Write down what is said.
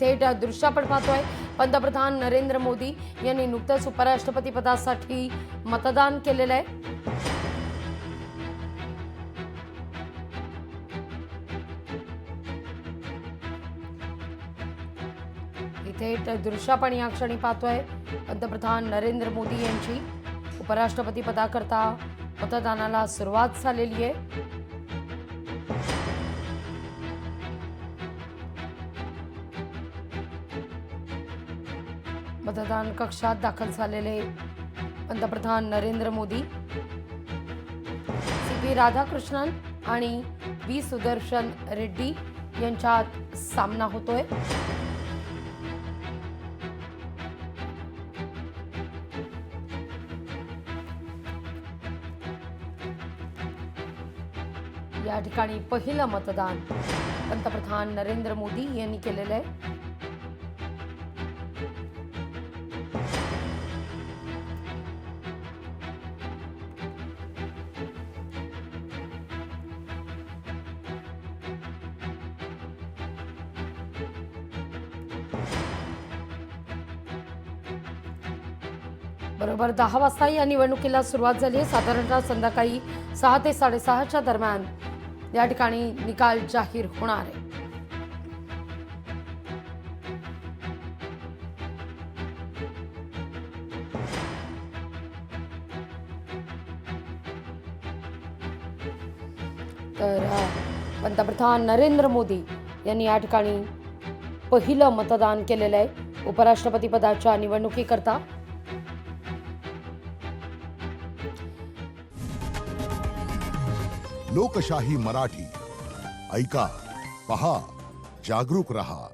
थेट दृश्य आपण पाहतोय. पंतप्रधान नरेंद्र मोदी यांनी नुकतंच उपराष्ट्रपती पदासाठी मतदान केलेलं आहे. थेट दृश्य आपण या क्षणी पाहतोय. पंतप्रधान नरेंद्र मोदी यांची उपराष्ट्रपती पदाकरता मतदानाला सुरुवात झालेली आहे. मतदान कक्षात दाखल झालेले पंतप्रधान नरेंद्र मोदी CP राधाकृष्णन आणि V सुदर्शन रेड्डी यांच्यात सामना होतोय. या ठिकाणी पहिलं मतदान पंतप्रधान नरेंद्र मोदी यांनी केलेलं आहे. बरोबर 10 वाजता या निवडणुकीला सुरुवात झाली आहे. साधारणतः संध्याकाळी 6 ते 6:30च्या दरम्यान या ठिकाणी निकाल जाहीर होणार आहे. तर पंतप्रधान नरेंद्र मोदी यांनी या ठिकाणी पहिलं मतदान केलेलं आहे उपराष्ट्रपती पदाच्या निवडणुकीकरता. लोकशाही मराठी ऐका, पहा, जागरूक रहा.